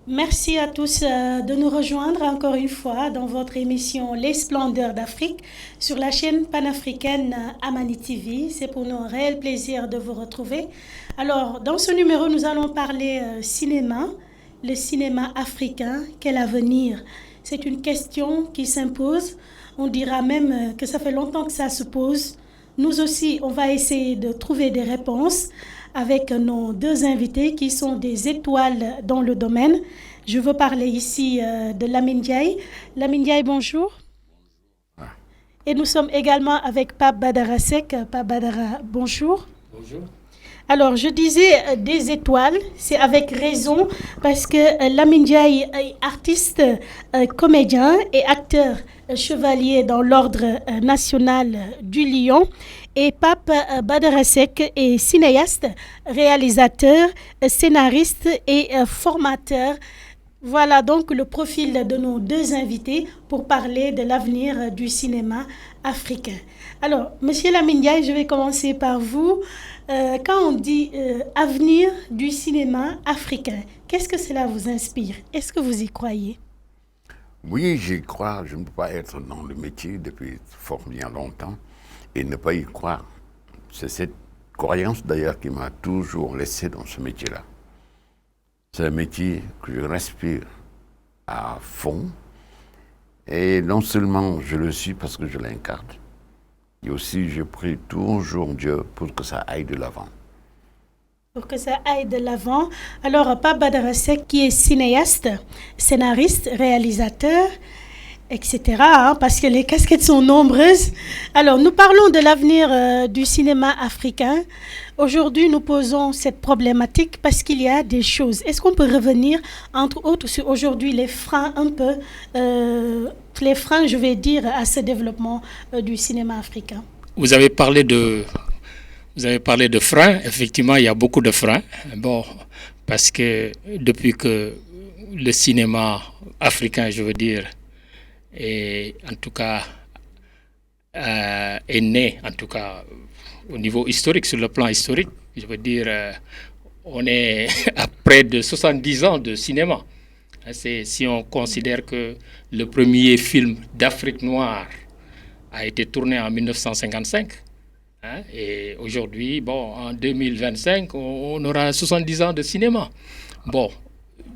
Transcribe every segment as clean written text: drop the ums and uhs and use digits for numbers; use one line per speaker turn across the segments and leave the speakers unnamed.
Merci à tous de nous rejoindre encore une fois dans votre émission Les Splendeurs d'Afrique sur la chaîne panafricaine Amani TV. C'est pour nous un réel plaisir de vous retrouver. Alors, dans ce numéro, nous allons parler cinéma, le cinéma africain, quel avenir? C'est une question qui s'impose. On dira même que ça fait longtemps que ça se pose. Nous aussi, on va essayer de trouver des réponses avec nos deux invités qui sont des étoiles dans le domaine. Je veux parler ici de Lamine Ndiaye. Lamine Ndiaye, bonjour. Et nous sommes également avec Pape Badara Seck. Pape Badara, bonjour.
Bonjour.
Alors, je disais des étoiles, c'est avec raison, parce que Lamine Ndiaye est artiste, comédien et acteur chevalier dans l'ordre national du Lion. Et Pape Badara Seck est cinéaste, réalisateur, scénariste et formateur. Voilà donc le profil de nos deux invités pour parler de l'avenir du cinéma africain. Alors, Monsieur Lamine Ndiaye, je vais commencer par vous. Quand on dit avenir du cinéma africain, qu'est-ce que cela vous inspire? Est-ce que vous y croyez?
Oui, j'y crois. Je ne peux pas être dans le métier depuis fort bien longtemps et ne pas y croire. C'est cette croyance d'ailleurs qui m'a toujours laissé dans ce métier-là. C'est un métier que je respire à fond. Et non seulement je le suis parce que je l'incarne, et aussi je prie toujours Dieu pour que ça aille de l'avant.
Pour que ça aille de l'avant. Alors, Pape Badara Seck, qui est cinéaste, scénariste, réalisateur, etc., hein, parce que les casquettes sont nombreuses. Alors, nous parlons de l'avenir du cinéma africain. Aujourd'hui, nous posons cette problématique parce qu'il y a des choses. Est-ce qu'on peut revenir, entre autres, sur aujourd'hui les freins un peu, les freins, je vais dire, à ce développement du cinéma africain?
Vous avez parlé de Vous avez parlé de freins. Effectivement, il y a beaucoup de freins. Bon, parce que depuis que le cinéma africain, je veux dire, est en tout cas est né, en tout cas au niveau historique, sur le plan historique, je veux dire, on est à près de 70 ans de cinéma. Si on considère que le premier film d'Afrique noire a été tourné en 1955, et aujourd'hui, bon, en 2025, on aura 70 ans de cinéma. Bon,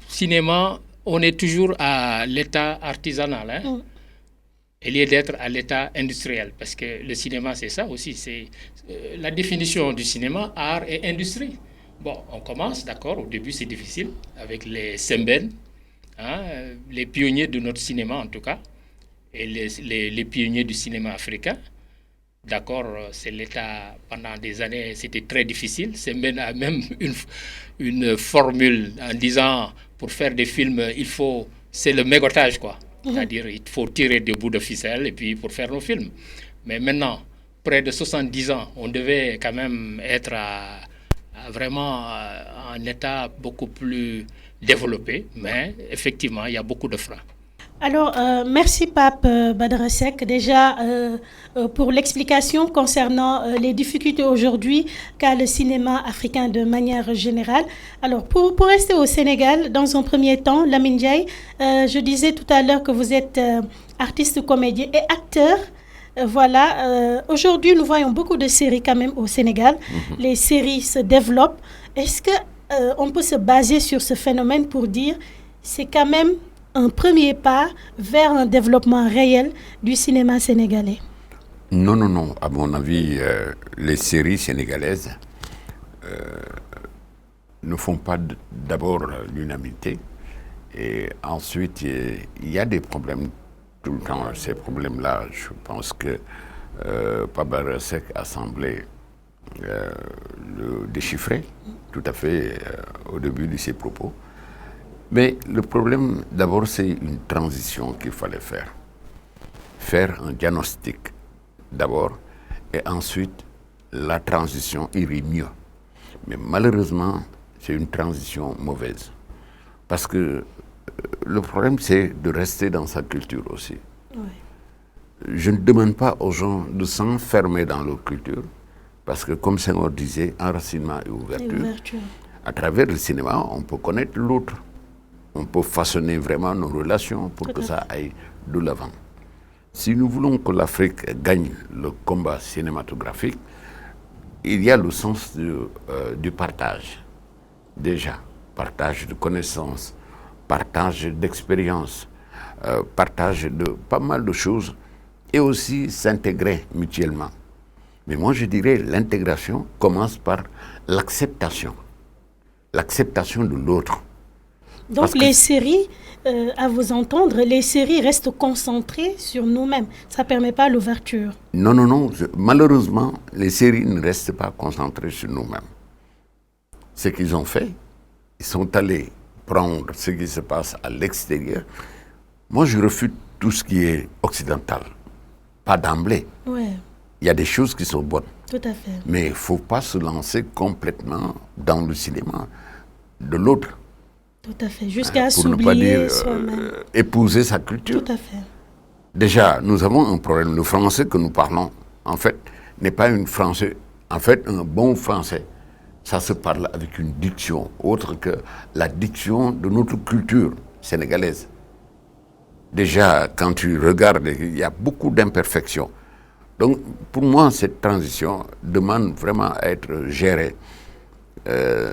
cinéma, on est toujours à l'état artisanal, au lieu d'être à l'état industriel, parce que le cinéma, c'est ça aussi, c'est la définition du cinéma, art et industrie. Bon, on commence, d'accord, au début c'est difficile, avec les Sembènes, les pionniers de notre cinéma en tout cas, et les pionniers du cinéma africain. D'accord, c'est l'État, pendant des années, c'était très difficile. C'est même une formule en disant, pour faire des films, c'est le mégotage, quoi. C'est-à-dire, il faut tirer des bouts de ficelle et puis pour faire nos films. Mais maintenant, près de 70 ans, on devait quand même être vraiment en état beaucoup plus développé. Mais effectivement, il y a beaucoup de freins.
Alors, merci Pape Badara Seck déjà pour l'explication concernant les difficultés aujourd'hui qu'a le cinéma africain de manière générale. Alors, pour rester au Sénégal, dans un premier temps, Lamine Ndiaye, je disais tout à l'heure que vous êtes artiste, comédien et acteur. Voilà, aujourd'hui nous voyons beaucoup de séries quand même au Sénégal. Les séries se développent. Est-ce que on peut se baser sur ce phénomène pour dire c'est quand même un premier pas vers un développement réel du cinéma sénégalais?
Non, non, non. À mon avis, les séries sénégalaises ne font pas d'abord l'unanimité. Et ensuite, il y a des problèmes tout le temps. Ces problèmes-là, je pense que Pape Seck a semblé le déchiffrer tout à fait au début de ses propos. Mais le problème, d'abord, c'est une transition qu'il fallait faire. Faire un diagnostic, d'abord, et ensuite, la transition irait mieux. Mais malheureusement, c'est une transition mauvaise. Parce que le problème, c'est de rester dans sa culture aussi.
Oui.
Je ne demande pas aux gens de s'enfermer dans leur culture, parce que, comme Senghor disait, enracinement et ouverture. À travers le cinéma, on peut connaître l'autre. on peut façonner vraiment nos relations pour que ça aille de l'avant. Si nous voulons que l'Afrique gagne le combat cinématographique, il y a le sens du partage. Déjà, partage de connaissances, partage d'expériences, partage de pas mal de choses, et aussi s'intégrer mutuellement. Mais moi, je dirais l'intégration commence par l'acceptation de l'autre.
Donc les séries, à vous entendre, les séries restent concentrées sur nous-mêmes. Ça ne permet pas l'ouverture.
Non. Malheureusement, les séries ne restent pas concentrées sur nous-mêmes. Ce qu'ils ont fait, ils sont allés prendre ce qui se passe à l'extérieur. Moi, je refuse tout ce qui est occidental. Pas d'emblée.
Ouais.
Il y a des choses qui sont bonnes.
Tout à fait.
Mais il ne faut pas se lancer complètement dans le cinéma de l'autre.
Tout à fait. Jusqu'à
pour ne pas dire
soi-même.
épouser sa culture.
Tout à fait.
Déjà, nous avons un problème. Le français que nous parlons, en fait, n'est pas un français. En fait, un bon français, ça se parle avec une diction autre que la diction de notre culture sénégalaise. Déjà, quand tu regardes, il y a beaucoup d'imperfections. Donc, pour moi, cette transition demande vraiment à être gérée.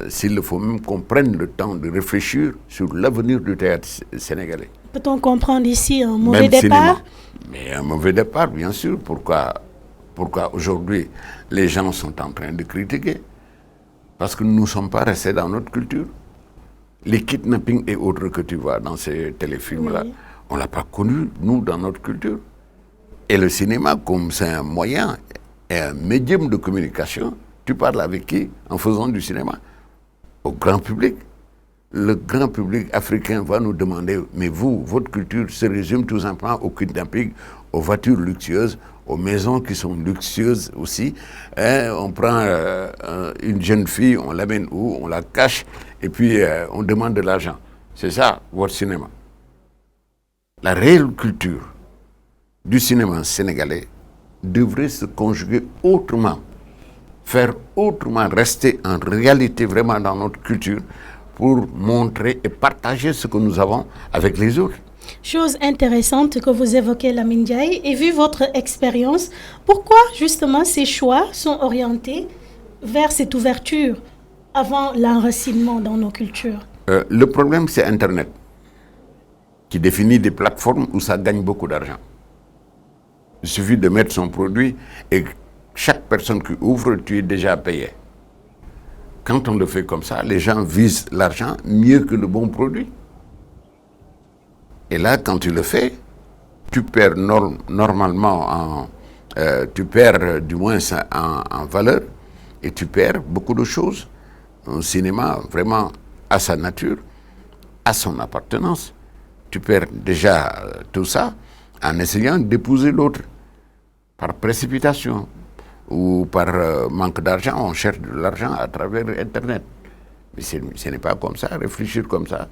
S'il faut même qu'on prenne le temps de réfléchir sur l'avenir du théâtre sénégalais.
Peut-on comprendre ici un mauvais départ?
Mais un mauvais départ, bien sûr. Pourquoi aujourd'hui les gens sont en train de critiquer? Parce que nous ne sommes pas restés dans notre culture. Les kidnappings et autres que tu vois dans ces téléfilms-là, oui. On ne l'a pas connu, nous, dans notre culture. Et le cinéma, comme c'est un moyen et un médium de communication, tu parles avec qui en faisant du cinéma? Au grand public. Le grand public africain va nous demander, mais vous, votre culture se résume tout simplement au kidnapping, aux voitures luxueuses, aux maisons qui sont luxueuses aussi. On prend une jeune fille, on l'amène où, on la cache, et puis on demande de l'argent. C'est ça, votre cinéma. La réelle culture du cinéma sénégalais devrait se conjuguer autrement, faire autrement, rester en réalité vraiment dans notre culture pour montrer et partager ce que nous avons avec les autres.
Chose intéressante que vous évoquez, Lamine Ndiaye, et vu votre expérience, pourquoi justement ces choix sont orientés vers cette ouverture avant l'enracinement dans nos cultures?
Le problème, c'est Internet, qui définit des plateformes où ça gagne beaucoup d'argent. Il suffit de mettre son produit et chaque personne qui ouvre, tu es déjà payé. Quand on le fait comme ça, les gens visent l'argent mieux que le bon produit. Et là, quand tu le fais, tu perds normalement tu perds du moins en valeur et tu perds beaucoup de choses. Un cinéma, vraiment, à sa nature, à son appartenance. Tu perds déjà tout ça en essayant d'épouser l'autre par précipitation ou par manque d'argent. On cherche de l'argent à travers Internet. Mais ce n'est pas comme ça. Réfléchir comme ça,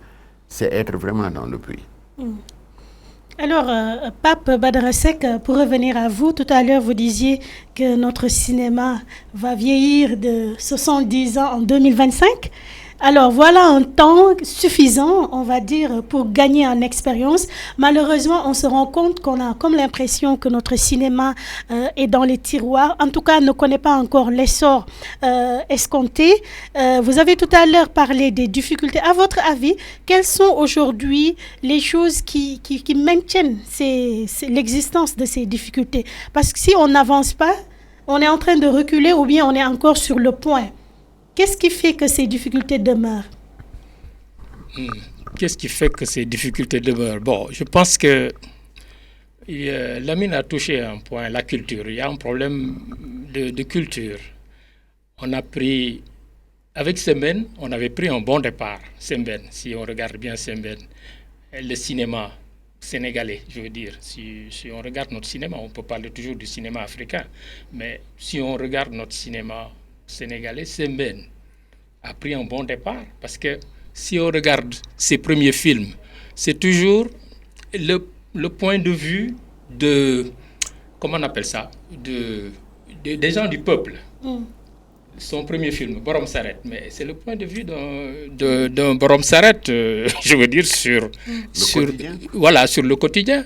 c'est être vraiment dans le puits.
Alors, Pape Badara Seck, pour revenir à vous, tout à l'heure, vous disiez que notre cinéma va vieillir de 70 ans en 2025. Alors, voilà un temps suffisant, on va dire, pour gagner en expérience. Malheureusement, on se rend compte qu'on a comme l'impression que notre cinéma est dans les tiroirs. En tout cas, ne connaît pas encore l'essor escompté. Vous avez tout à l'heure parlé des difficultés. À votre avis, quelles sont aujourd'hui les choses qui maintiennent l'existence de ces difficultés? Parce que si on n'avance pas, on est en train de reculer ou bien on est encore sur le point. Qu'est-ce qui fait que ces difficultés demeurent?
Qu'est-ce qui fait que ces difficultés demeurent? Bon, je pense que Lamine a touché un point, la culture. Il y a un problème de culture. On a pris, avec Sembène, on avait pris un bon départ. Sembène, si on regarde bien Sembène, le cinéma sénégalais, je veux dire. Si on regarde notre cinéma, on peut parler toujours du cinéma africain, mais si on regarde notre cinéma sénégalais, Sembène a pris un bon départ parce que si on regarde ses premiers films, c'est toujours le point de vue de, comment on appelle ça, des gens du peuple. son premier film, Borom Saret, mais c'est le point de vue d'un Borom Saret, je veux dire, sur le quotidien.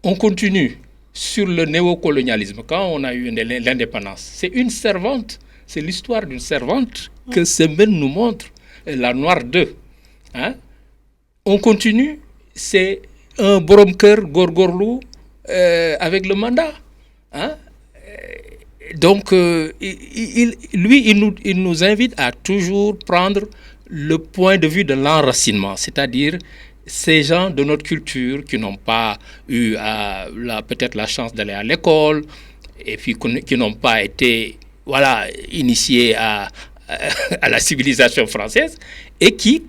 On continue sur le néocolonialisme. Quand on a eu l'indépendance, c'est une servante, c'est l'histoire d'une servante que Sembène nous montre, la Noire 2. Hein? On continue, c'est un Borom Keur Gorgorlou avec le mandat. Hein? Donc, il nous invite à toujours prendre le point de vue de l'enracinement, c'est-à-dire ces gens de notre culture qui n'ont pas eu peut-être la chance d'aller à l'école et puis qui n'ont pas été initiés à la civilisation française et qui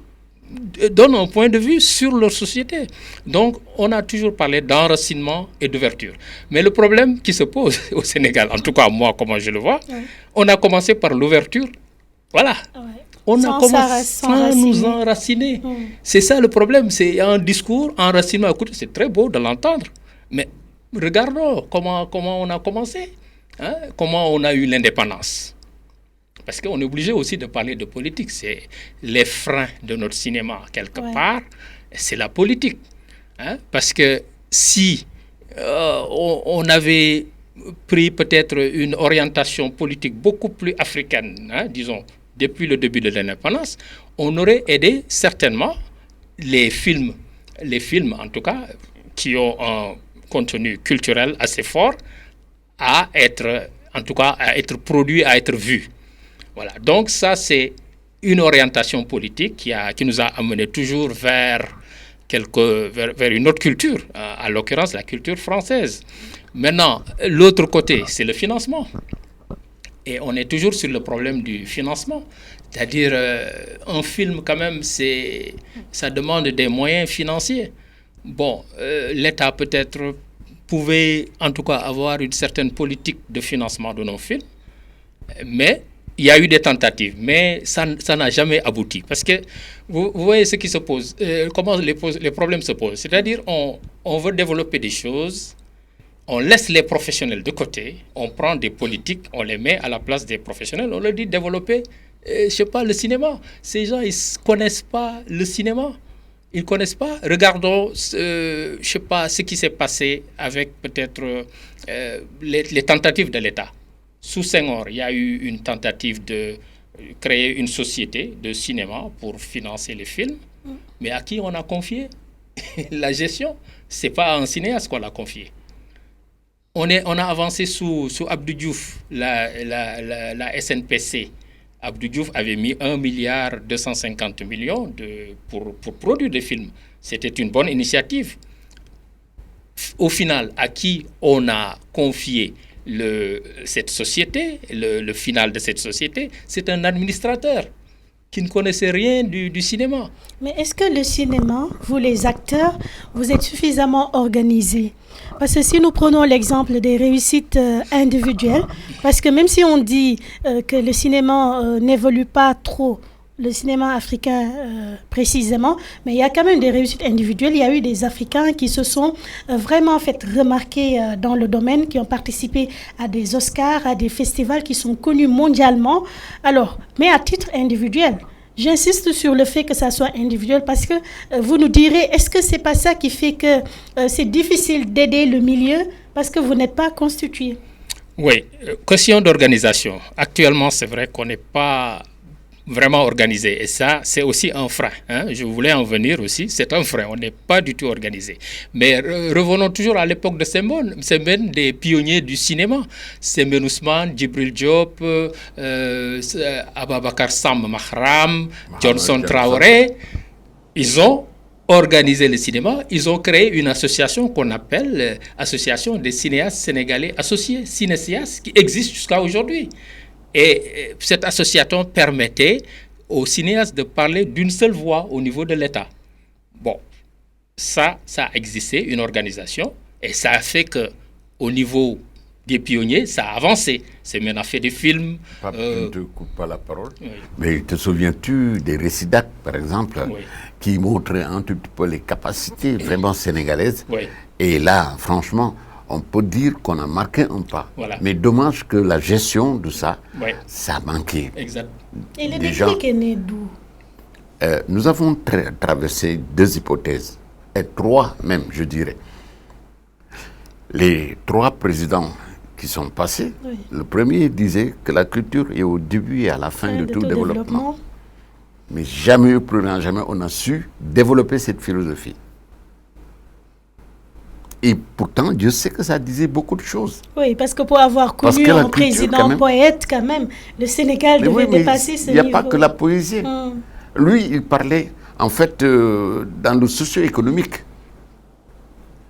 donnent un point de vue sur leur société. Donc, on a toujours parlé d'enracinement et d'ouverture. Mais le problème qui se pose au Sénégal, en tout cas moi, comment je le vois, on a commencé par l'ouverture. Voilà. On a commencé sans nous enraciner. C'est ça le problème. C'est un discours, enracinement. Écoutez, c'est très beau de l'entendre. Mais regardons comment on a commencé. Hein? Comment on a eu l'indépendance. Parce qu'on est obligé aussi de parler de politique. C'est les freins de notre cinéma, quelque part. C'est la politique. Hein? Parce que si on avait pris peut-être une orientation politique beaucoup plus africaine, hein, disons, depuis le début de l'indépendance, on aurait aidé certainement les films en tout cas, qui ont un contenu culturel assez fort, à être produits, à être vus. Voilà. Donc ça, c'est une orientation politique qui nous a amené toujours vers une autre culture, à l'occurrence la culture française. Maintenant, l'autre côté, c'est le financement. Et on est toujours sur le problème du financement. C'est-à-dire, un film, quand même, ça demande des moyens financiers. Bon, l'État peut-être pouvait, en tout cas, avoir une certaine politique de financement de nos films. Mais il y a eu des tentatives, mais ça n'a jamais abouti. Parce que vous voyez ce qui se pose, comment les problèmes se posent. C'est-à-dire, on veut développer des choses, on laisse les professionnels de côté, on prend des politiques, on les met à la place des professionnels, on leur dit développer, le cinéma. Ces gens, ils ne connaissent pas le cinéma. Ils ne connaissent pas. Regardons, ce qui s'est passé avec peut-être les tentatives de l'État. Sous Senghor, il y a eu une tentative de créer une société de cinéma pour financer les films. Mais à qui on a confié la gestion? Ce n'est pas à un cinéaste qu'on l'a confié. On a avancé sous Abdou Diouf, la SNPC. Abdou Diouf avait mis 1,250 milliard pour produire des films. C'était une bonne initiative. Au final, à qui on a confié cette société, le final de cette société, c'est un administrateur qui ne connaissait rien du cinéma.
Mais est-ce que le cinéma, vous les acteurs, vous êtes suffisamment organisés? Parce que si nous prenons l'exemple des réussites individuelles, parce que même si on dit que le cinéma n'évolue pas trop, le cinéma africain précisément, mais il y a quand même des réussites individuelles. Il y a eu des Africains qui se sont vraiment fait remarquer dans le domaine, qui ont participé à des Oscars, à des festivals qui sont connus mondialement. Alors, mais à titre individuel, j'insiste sur le fait que ça soit individuel parce que vous nous direz, est-ce que c'est pas ça qui fait que c'est difficile d'aider le milieu parce que vous n'êtes pas constitué?
Oui, question d'organisation. Actuellement, c'est vrai qu'on n'est pas vraiment organisé. Et ça, c'est aussi un frein. Hein. Je voulais en venir aussi. C'est un frein. On n'est pas du tout organisé. Mais revenons toujours à l'époque de Sembène, des pionniers du cinéma. Sembène Ousmane, Djibril Diop, Ababakar Sam Mahram, Johnson Traoré. Ils ont organisé le cinéma. Ils ont créé une association qu'on appelle Association des cinéastes sénégalais associés, Cinécias, qui existe jusqu'à aujourd'hui. Et cette association permettait aux cinéastes de parler d'une seule voix au niveau de l'État. Bon, ça a existé, une organisation, et ça a fait qu'au niveau des pionniers, ça a avancé. C'est maintenant fait des films.
Je ne te coupe pas la parole, oui. Mais te souviens-tu des Récidac, par exemple, oui, qui montraient un tout petit peu les capacités vraiment sénégalaises?
Oui.
Et là, franchement, on peut dire qu'on a marqué un pas.
Voilà.
Mais dommage que la gestion de ça,
Ouais.
ça a manqué.
Exact.
Et le
Des gens-
déclic est né d'où?
Nous avons traversé 2 hypothèses, et 3 même, je dirais. Les 3 présidents qui sont passés,
Oui.
le premier disait que la culture est au début et à la fin de tout développement. Mais jamais, plus rien, jamais, on a su développer cette philosophie. Et pourtant, Dieu sait que ça disait beaucoup de choses.
Oui, parce que pour avoir
Parce
connu
que la
un
culture,
président
quand même-
poète, quand même, le Sénégal
Mais
devait
oui, mais
dépasser ce
il n'y a
niveau.
pas que la poésie. Lui, il parlait, en fait, dans le socio-économique.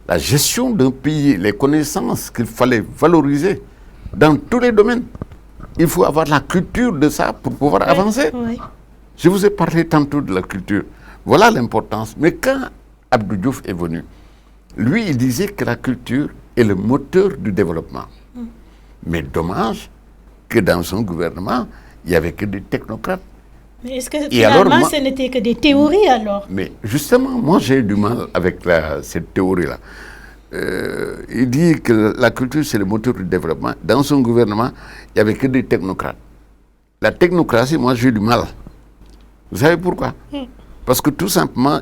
La gestion d'un pays, les connaissances qu'il fallait valoriser dans tous les domaines. Il faut avoir la culture de ça pour pouvoir avancer.
Oui.
Je vous ai parlé tantôt de la culture. Voilà l'importance. Mais quand Abdou Diouf est venu, lui, il disait que la culture est le moteur du développement. Mais dommage que dans son gouvernement, il n'y avait que des technocrates.
Mais est-ce que
Et alors,
finalement,
moi-
ce n'était que des théories alors?
Mais justement, moi j'ai du mal avec cette théorie-là. Il dit que la culture c'est le moteur du développement. Dans son gouvernement, il n'y avait que des technocrates. La technocratie, moi j'ai du mal. Vous savez pourquoi? Parce que tout simplement,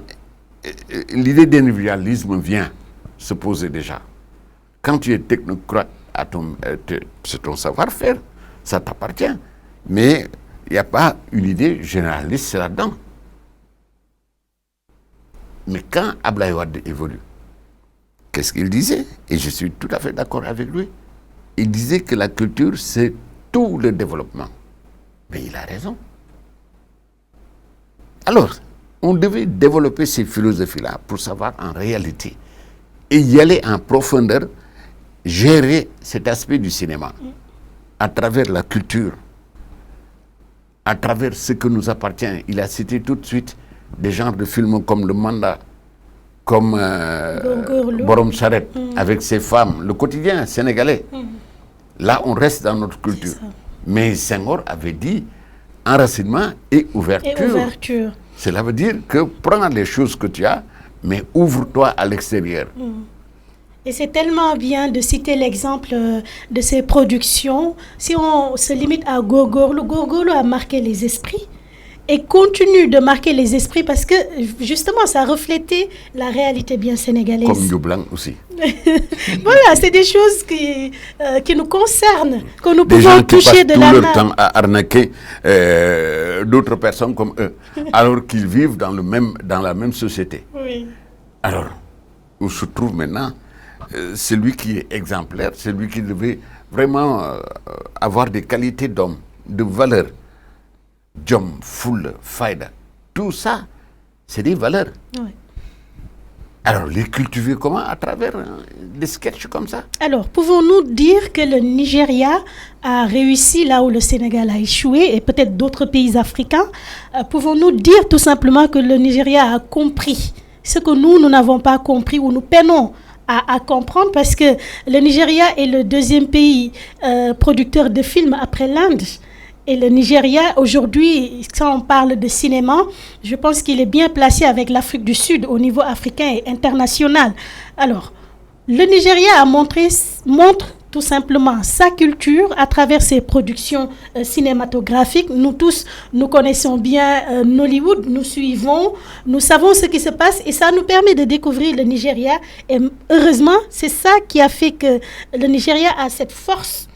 l'idée d'individualisme vient se poser déjà. Quand tu es technocrate, c'est ton savoir-faire, ça t'appartient. Mais il n'y a pas une idée généraliste là-dedans. Mais quand Abdoulaye Wade évolue, qu'est-ce qu'il disait? Et je suis tout à fait d'accord avec lui. Il disait que la culture, c'est tout le développement. Mais il a raison. Alors, on devait développer ces philosophies-là pour savoir en réalité et y aller en profondeur, gérer cet aspect du cinéma à travers la culture, à travers ce que nous appartient. Il a cité tout de suite des genres de films comme Le Mandat, comme
Gogorlo.
Borom Charet, avec ses femmes, le quotidien sénégalais. Là, on reste dans notre culture.
C'est ça.
Mais Senghor avait dit enracinement et ouverture.
Et ouverture.
Cela veut dire que prends les choses que tu as, mais ouvre-toi à l'extérieur.
Et c'est tellement bien de citer l'exemple de ces productions. Si on se limite à Gogorlo, Gogorlo a marqué les esprits et continue de marquer les esprits parce que justement ça reflétait la réalité bien sénégalaise.
Comme Djoublan aussi.
Voilà, c'est des choses qui nous concernent, que nous
Des
pouvons
gens qui passent
toucher de
tout
la
leur
main.
temps à arnaquer d'autres personnes comme eux, alors qu'ils vivent dans la même société.
Oui.
Alors, où se trouve maintenant celui qui est exemplaire, celui qui devait vraiment avoir des qualités d'homme, de valeur, Djom, Foule, Faïda, tout ça, c'est des valeurs.
Oui.
Alors, les cultiver comment? À travers des sketchs comme ça.
Alors, pouvons-nous dire que le Nigeria a réussi là où le Sénégal a échoué et peut-être d'autres pays africains? Pouvons-nous dire tout simplement que le Nigeria a compris ce que nous n'avons pas compris ou nous peinons à comprendre parce que le Nigeria est le deuxième pays producteur de films après l'Inde. Et le Nigeria, aujourd'hui, quand on parle de cinéma, je pense qu'il est bien placé avec l'Afrique du Sud au niveau africain et international. Alors, le Nigeria montre tout simplement sa culture à travers ses productions cinématographiques. Nous tous, nous connaissons bien Nollywood, nous suivons, nous savons ce qui se passe et ça nous permet de découvrir le Nigeria. Et heureusement, c'est ça qui a fait que le Nigeria a cette force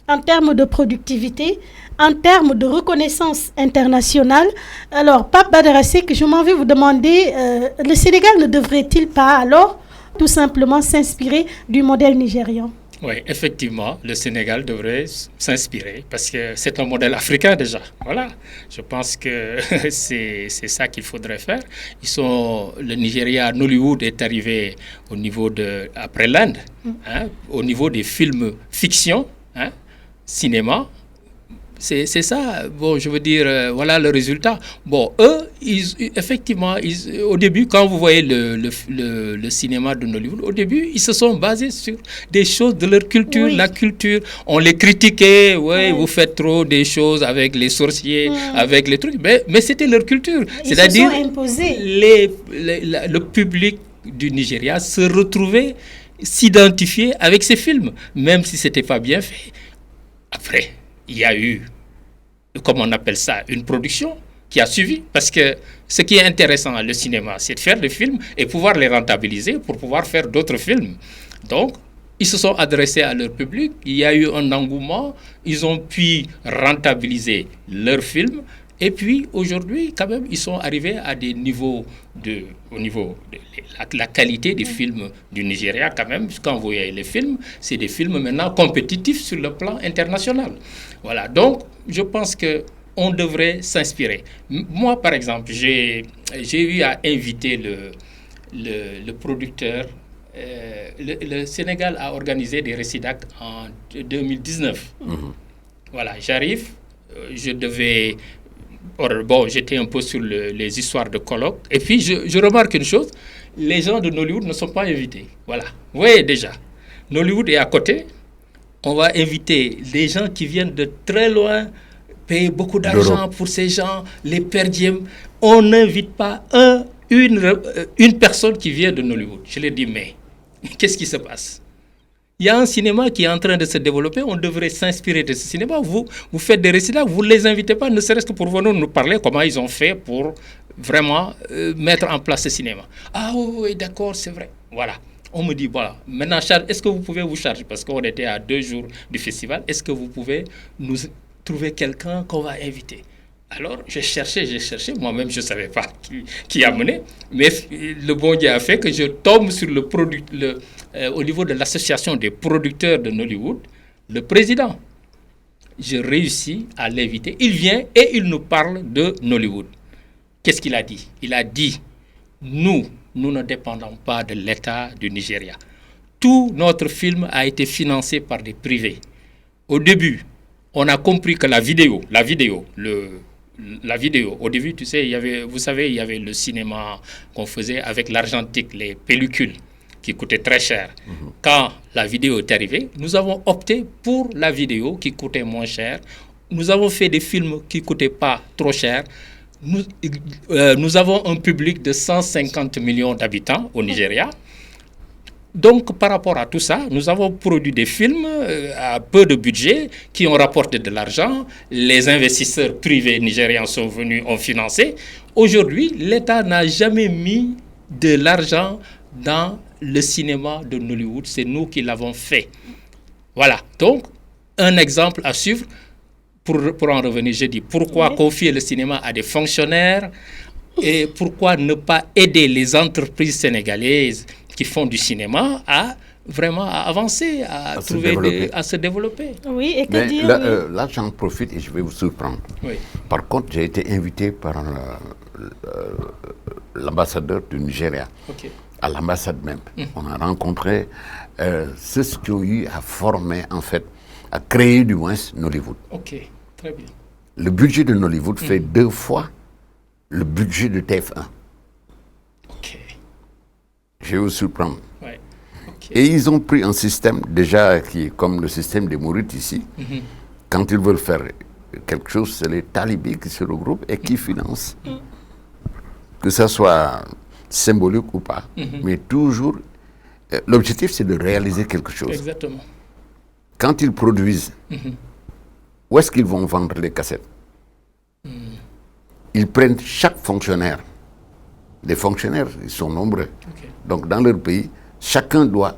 en termes de productivité, en termes de reconnaissance internationale. Alors, Pape Badara Seck, je m'en vais vous demander, le Sénégal ne devrait-il pas alors tout simplement s'inspirer du modèle nigérian?
Oui, effectivement, le Sénégal devrait s'inspirer parce que c'est un modèle africain déjà. Voilà, je pense que c'est ça qu'il faudrait faire. Le Nigeria, Nollywood est arrivé au niveau après l'Inde, au niveau des films fiction, cinéma. C'est ça, bon, je veux dire, voilà le résultat. Bon, eux, effectivement, au début, quand vous voyez le cinéma de Nollywood, au début, ils se sont basés sur des choses de leur culture, oui. La culture. On les critiquait, ouais, vous faites trop des choses avec les sorciers, avec les trucs, mais c'était leur culture. C'est-à-dire, le public du Nigeria se retrouvait s'identifier avec ces films, même si ce n'était pas bien fait. Après, il y a eu, comment on appelle ça, une production qui a suivi. Parce que ce qui est intéressant dans le cinéma, c'est de faire des films et pouvoir les rentabiliser pour pouvoir faire d'autres films. Donc, ils se sont adressés à leur public, il y a eu un engouement, ils ont pu rentabiliser leurs films. Et puis, aujourd'hui, quand même, ils sont arrivés à des niveaux au niveau de la qualité des films du Nigeria, quand même. Quand vous voyez les films, c'est des films maintenant compétitifs sur le plan international. Voilà, donc, je pense qu'on devrait s'inspirer. Moi, par exemple, j'ai eu à inviter le producteur. Le Sénégal a organisé des récidics en 2019. Voilà, j'arrive, je devais... Bon, j'étais un peu sur les histoires de colloques. Et puis, je remarque une chose, les gens de Nollywood ne sont pas invités. Voilà, vous voyez déjà, Nollywood est à côté. On va inviter des gens qui viennent de très loin, payer beaucoup d'argent pour ces gens, les perdièmes. On n'invite pas une personne qui vient de Nollywood. Je leur dis, mais qu'est-ce qui se passe? Il y a un cinéma qui est en train de se développer, on devrait s'inspirer de ce cinéma. Vous faites des récits là, vous ne les invitez pas, ne serait-ce que pour venir nous parler comment ils ont fait pour vraiment mettre en place ce cinéma. Ah oui, d'accord, c'est vrai. Voilà. On me dit, voilà, maintenant, est-ce que vous pouvez vous charger? Parce qu'on était à 2 jours du festival. Est-ce que vous pouvez nous trouver quelqu'un qu'on va inviter? Alors, j'ai cherché. Moi-même, je ne savais pas qui a mené. Mais le bon Dieu a fait que je tombe sur au niveau de l'association des producteurs de Nollywood, le président. Je réussis à l'inviter. Il vient et il nous parle de Nollywood. Qu'est-ce qu'il a dit? Il a dit, nous ne dépendons pas de l'État du Nigeria. Tout notre film a été financé par des privés. Au début, on a compris que la vidéo, au début, tu sais, il y avait le cinéma qu'on faisait avec l'argentique, les pellicules qui coûtaient très cher. Quand la vidéo est arrivée, nous avons opté pour la vidéo qui coûtait moins cher. Nous avons fait des films qui ne coûtaient pas trop cher. Nous avons un public de 150 millions d'habitants au Nigeria. Donc, par rapport à tout ça, nous avons produit des films à peu de budget qui ont rapporté de l'argent. Les investisseurs privés nigérians sont venus, ont financé. Aujourd'hui, l'État n'a jamais mis de l'argent dans le cinéma de Nollywood. C'est nous qui l'avons fait. Voilà. Donc, un exemple à suivre. Pour en revenir, je dis pourquoi confier le cinéma à des fonctionnaires et pourquoi ne pas aider les entreprises sénégalaises qui font du cinéma à vraiment avancer, à se développer.
Oui, et que dire
là, j'en profite et je vais vous surprendre.
Oui.
Par contre, j'ai été invité par l'ambassadeur du Nigeria, à l'ambassade même. On a rencontré ceux qui ont eu à former, en fait, à créer du moins Nollywood.
Ok, très bien.
Le budget de Nollywood fait 2 fois le budget de TF1.
Ok.
Je vais vous surprendre.
Ouais. Okay.
Et ils ont pris un système déjà qui est comme le système des Mourites ici. Quand ils veulent faire quelque chose, c'est les talibés qui se regroupent et qui financent. Que ça soit symbolique ou pas. Mais toujours, l'objectif c'est de réaliser quelque chose.
Exactement.
Quand ils produisent, où est-ce qu'ils vont vendre les cassettes? Ils prennent chaque fonctionnaire. Les fonctionnaires, ils sont nombreux. Donc dans leur pays, chacun doit,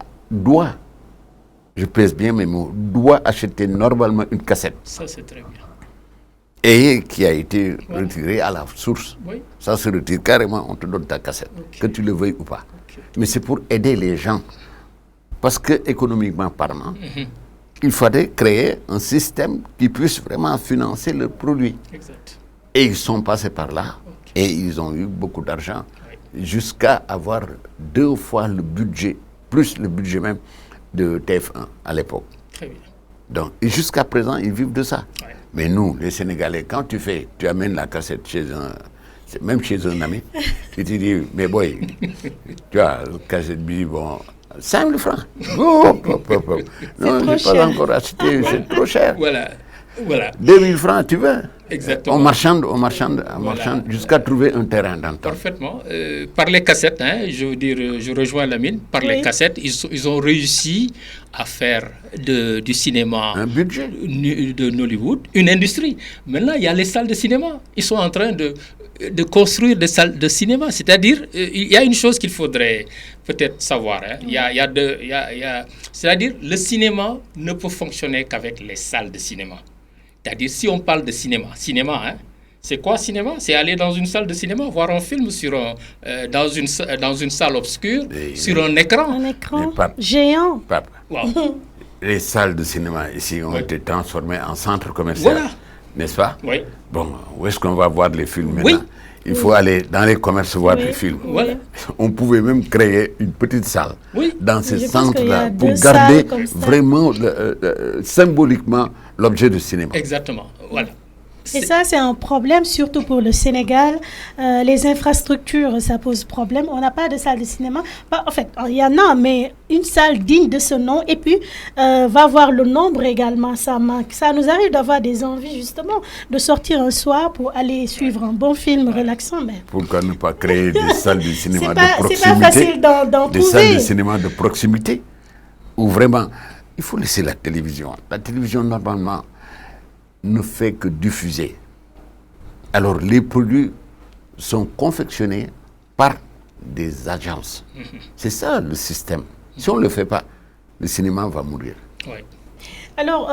je pèse bien mes mots, doit acheter normalement une cassette.
Ça, c'est très bien.
Et qui a été retirée à la source.
Oui.
Ça se retire carrément, on te donne ta cassette, que tu le veuilles ou pas. Mais c'est pour aider les gens. Parce que économiquement parlant, il fallait créer un système qui puisse vraiment financer leurs produits.
Exact.
Et ils sont passés par là et ils ont eu beaucoup d'argent jusqu'à avoir 2 fois le budget, plus le budget même de TF1 à l'époque.
Très bien.
Donc, jusqu'à présent, ils vivent de ça.
Ouais.
Mais nous, les Sénégalais, quand tu amènes la cassette même chez un ami, tu te dis, mais boy, tu vois, la cassette, bon, 5 000 francs. Non, je n'ai pas encore acheté, c'est trop cher.
Voilà.
2 000 francs, tu veux?
Exactement.
On marchande jusqu'à trouver un terrain d'entente.
Parfaitement. Par les cassettes, je veux dire, je rejoins Lamine, par les cassettes, ils ont réussi à faire du cinéma,
un budget
de Nollywood, une industrie. Maintenant, il y a les salles de cinéma. Ils sont en train de construire des salles de cinéma. C'est-à-dire, il y a une chose qu'il faudrait peut-être savoir. C'est-à-dire, le cinéma ne peut fonctionner qu'avec les salles de cinéma. C'est-à-dire, si on parle de cinéma, c'est quoi cinéma? C'est aller dans une salle de cinéma, voir un film dans une salle obscure, sur un écran.
Un écran géant.
Wow.
Les salles de cinéma ici ont été transformées en centres commerciaux.
Voilà.
N'est-ce pas?
Oui.
Bon, où est-ce qu'on va voir les films maintenant?
Oui.
Il faut aller dans les commerces voir des films.
Voilà.
On pouvait même créer une petite salle dans ces centres-là pour garder vraiment symboliquement l'objet du cinéma.
Exactement. Voilà.
Et ça, c'est un problème, surtout pour le Sénégal. Les infrastructures, ça pose problème. On n'a pas de salle de cinéma. En fait, il y en a, mais une salle digne de ce nom. Et puis, va voir le nombre également. Ça manque. Ça nous arrive d'avoir des envies, justement, de sortir un soir pour aller suivre un bon film relaxant. Mais...
Pourquoi ne pas créer des salles de cinéma de proximité?
C'est pas facile d'en
des salles de cinéma de proximité où vraiment, il faut laisser la télévision. La télévision, normalement, ne fait que diffuser. Alors, les produits sont confectionnés par des agences. C'est ça le système. Si on ne le fait pas, le cinéma va mourir.
Oui.
Alors,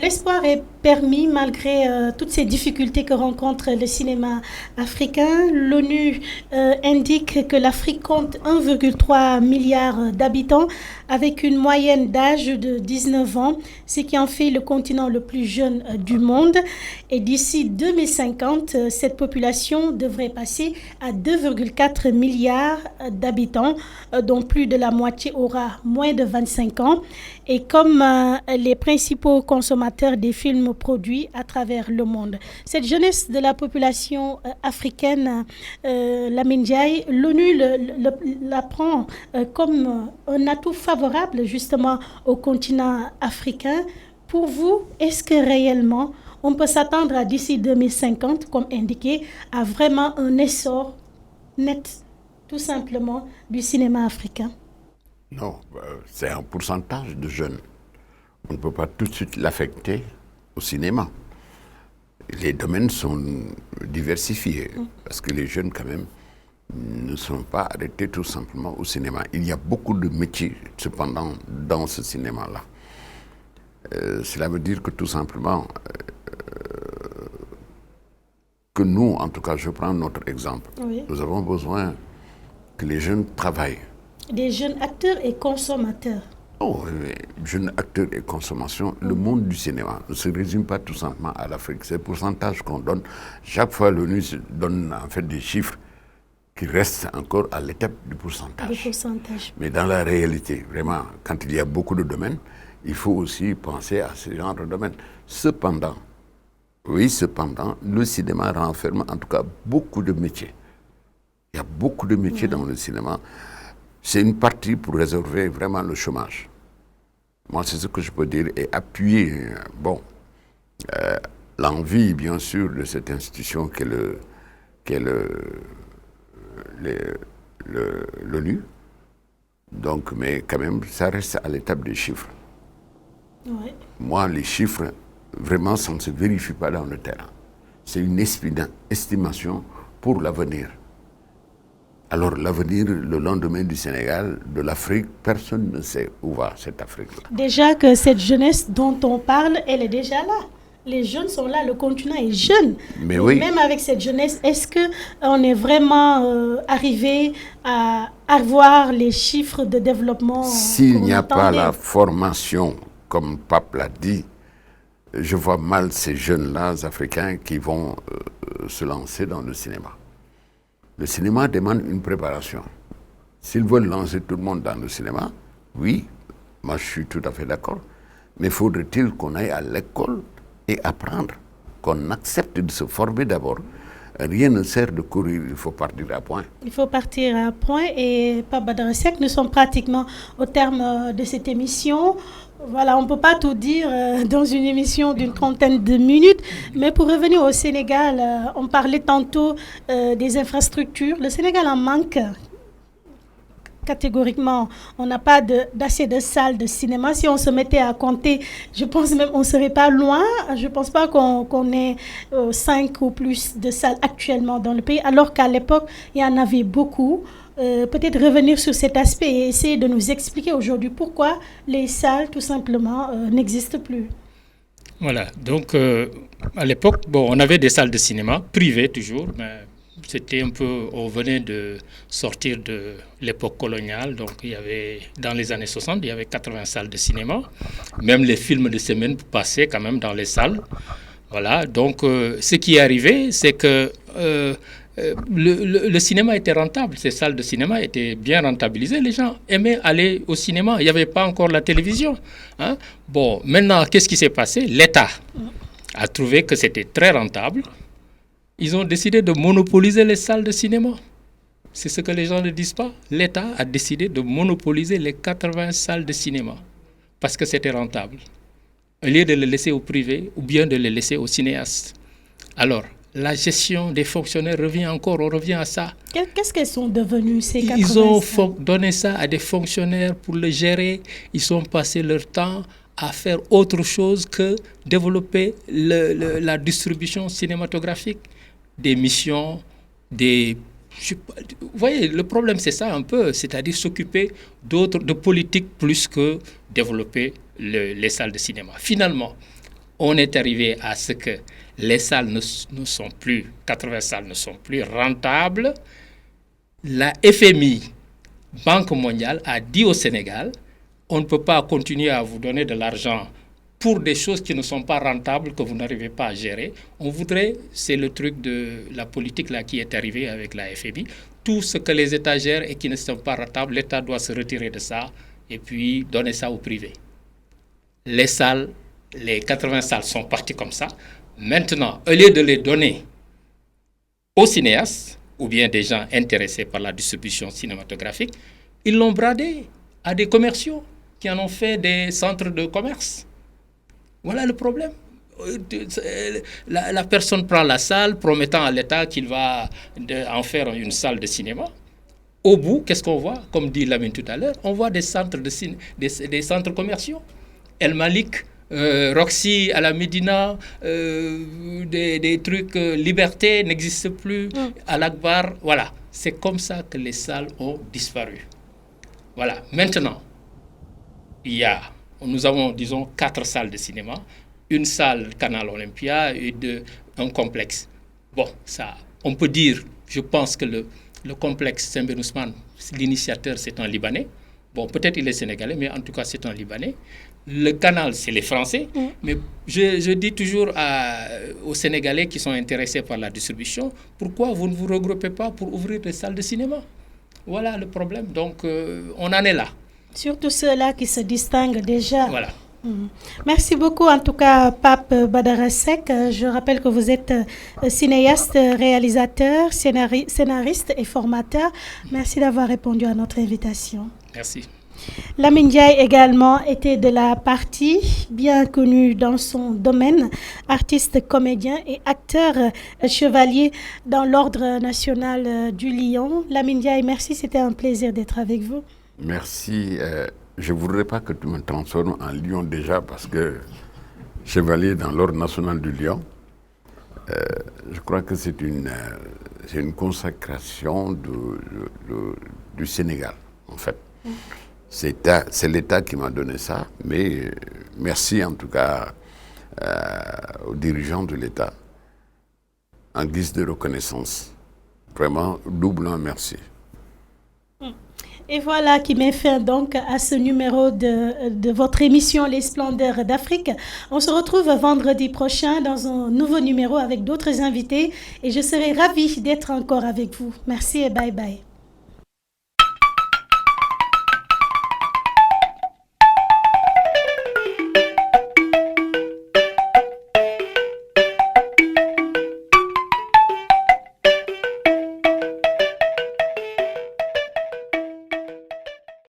l'espoir est permis malgré toutes ces difficultés que rencontre le cinéma africain. L'ONU indique que l'Afrique compte 1,3 milliard d'habitants avec une moyenne d'âge de 19 ans, ce qui en fait le continent le plus jeune du monde. Et d'ici 2050, cette population devrait passer à 2,4 milliards d'habitants, dont plus de la moitié aura moins de 25 ans. Et comme les principaux consommateurs des films produits à travers le monde. Cette jeunesse de la population africaine, Lamine Ndiaye, l'ONU la prend comme un atout favorable justement au continent africain. Pour vous, est-ce que réellement on peut s'attendre à d'ici 2050, comme indiqué, à vraiment un essor net, tout simplement, du cinéma africain?
Non, c'est un pourcentage de jeunes. On ne peut pas tout de suite l'affecter au cinéma. Les domaines sont diversifiés, parce que les jeunes, quand même, ne sont pas arrêtés tout simplement au cinéma. Il y a beaucoup de métiers, cependant, dans ce cinéma-là. Cela veut dire que tout simplement, que nous, en tout cas, je prends notre exemple, nous avons besoin que les jeunes travaillent.
Des jeunes acteurs et consommateurs.
Oh, jeunes acteurs et consommation, le monde du cinéma ne se résume pas tout simplement à l'Afrique. C'est le pourcentage qu'on donne. Chaque fois, l'ONU donne en fait des chiffres qui restent encore à l'étape du pourcentage. Mais dans la réalité, vraiment, quand il y a beaucoup de domaines, il faut aussi penser à ce genre de domaines. Cependant, le cinéma renferme en tout cas beaucoup de métiers. Il y a beaucoup de métiers dans le cinéma. C'est une partie pour résorber vraiment le chômage. Moi, c'est ce que je peux dire et appuyer l'envie, bien sûr, de cette institution qu'est l'ONU. Donc, mais quand même, ça reste à l'étape des chiffres.
Ouais.
Moi, les chiffres, vraiment, ça ne se vérifie pas dans le terrain. C'est une estimation pour l'avenir. Alors l'avenir, le lendemain du Sénégal, de l'Afrique, personne ne sait où va cette Afrique-là.
Déjà que cette jeunesse dont on parle, elle est déjà là. Les jeunes sont là, le continent est jeune.
Mais oui.
Même avec cette jeunesse, est-ce qu'on est vraiment arrivé à avoir les chiffres de développement?
S'il n'y a pas la formation, comme Pape l'a dit, je vois mal ces jeunes-là africains qui vont se lancer dans le cinéma. Le cinéma demande une préparation. S'ils veulent lancer tout le monde dans le cinéma, oui, moi je suis tout à fait d'accord. Mais faudrait-il qu'on aille à l'école et apprendre, qu'on accepte de se former d'abord. Rien ne sert de courir, il faut partir à point.
Il faut partir à point et Pape Badara Seck, nous sommes pratiquement au terme de cette émission. Voilà, on ne peut pas tout dire dans une émission d'une trentaine de minutes, mais pour revenir au Sénégal, on parlait tantôt des infrastructures. Le Sénégal en manque catégoriquement. On n'a pas d'assez de salles de cinéma. Si on se mettait à compter, je pense même qu'on ne serait pas loin. Je ne pense pas qu'on ait 5 ou plus de salles actuellement dans le pays, alors qu'à l'époque, il y en avait beaucoup. Peut-être revenir sur cet aspect et essayer de nous expliquer aujourd'hui pourquoi les salles, tout simplement, n'existent plus.
Voilà, donc à l'époque, on avait des salles de cinéma, privées toujours, mais c'était un peu, on venait de sortir de l'époque coloniale, donc il y avait, dans les années 60, il y avait 80 salles de cinéma, même les films de semaine passaient quand même dans les salles. Voilà, donc ce qui est arrivé, c'est que le cinéma était rentable, ces salles de cinéma étaient bien rentabilisées, les gens aimaient aller au cinéma, il n'y avait pas encore la télévision. Hein. Bon, maintenant, qu'est-ce qui s'est passé? L'État a trouvé que c'était très rentable. Ils ont décidé de monopoliser les salles de cinéma. C'est ce que les gens ne disent pas. L'État a décidé de monopoliser les 80 salles de cinéma parce que c'était rentable. Au lieu de les laisser au privé ou bien de les laisser aux cinéastes. Alors, la gestion des fonctionnaires revient encore, on revient à ça.
Qu'est-ce qu'elles sont devenues ces 80
Ils ont
salles?
donné ça à des fonctionnaires pour le gérer. Ils ont passé leur temps à faire autre chose que développer la distribution cinématographique, des missions, vous voyez, le problème c'est ça un peu, c'est-à-dire s'occuper de politique plus que développer les salles de cinéma. Finalement, on est arrivé à ce que les salles ne sont plus, 80 salles ne sont plus rentables. La FMI, Banque mondiale, a dit au Sénégal, on ne peut pas continuer à vous donner de l'argent pour des choses qui ne sont pas rentables, que vous n'arrivez pas à gérer. On voudrait, c'est le truc de la politique là qui est arrivé avec la FMI, tout ce que les États gèrent et qui ne sont pas rentables, l'État doit se retirer de ça et puis donner ça au privé. Les salles, les 80 salles sont parties comme ça. Maintenant, au lieu de les donner aux cinéastes ou bien des gens intéressés par la distribution cinématographique, ils l'ont bradé à des commerciaux qui en ont fait des centres de commerce. Voilà le problème. La personne prend la salle, promettant à l'État qu'il va en faire une salle de cinéma. Au bout, qu'est-ce qu'on voit? Comme dit Lamine tout à l'heure, on voit des centres, des centres commerciaux. El Malik, Roxy à la Médina, des trucs, Liberté n'existe plus, à l'Akbar. Voilà, c'est comme ça que les salles ont disparu. Voilà, maintenant, nous avons, disons, 4 salles de cinéma, une salle Canal Olympia et un complexe. Bon, ça, on peut dire, je pense que le complexe Sembène Ousmane, l'initiateur, c'est un Libanais. Bon, peut-être il est sénégalais, mais en tout cas, c'est un Libanais. Le canal, c'est les Français. Mais je dis toujours aux Sénégalais qui sont intéressés par la distribution, pourquoi vous ne vous regroupez pas pour ouvrir des salles de cinéma? Voilà le problème. Donc, on en est là.
Surtout ceux-là qui se distinguent déjà.
Voilà.
Merci beaucoup, en tout cas, Pape Badara Seck. Je rappelle que vous êtes cinéaste, réalisateur, scénariste et formateur. Merci d'avoir répondu à notre invitation.
Merci.
Lamine Ndiaye également était de la partie, bien connu dans son domaine, artiste, comédien et acteur chevalier dans l'Ordre national du Lion. Lamine Ndiaye, merci, c'était un plaisir d'être avec vous.
Merci. Je ne voudrais pas que tu me transformes en lion déjà parce que chevalier dans l'Ordre national du Lion, je crois que c'est une consacration du Sénégal, en fait. C'est l'État qui m'a donné ça, mais merci en tout cas aux dirigeants de l'État en guise de reconnaissance. Vraiment, doublement merci.
Et voilà qui met fin donc à ce numéro de votre émission Les Splendeurs d'Afrique. On se retrouve vendredi prochain dans un nouveau numéro avec d'autres invités et je serai ravie d'être encore avec vous. Merci et bye bye.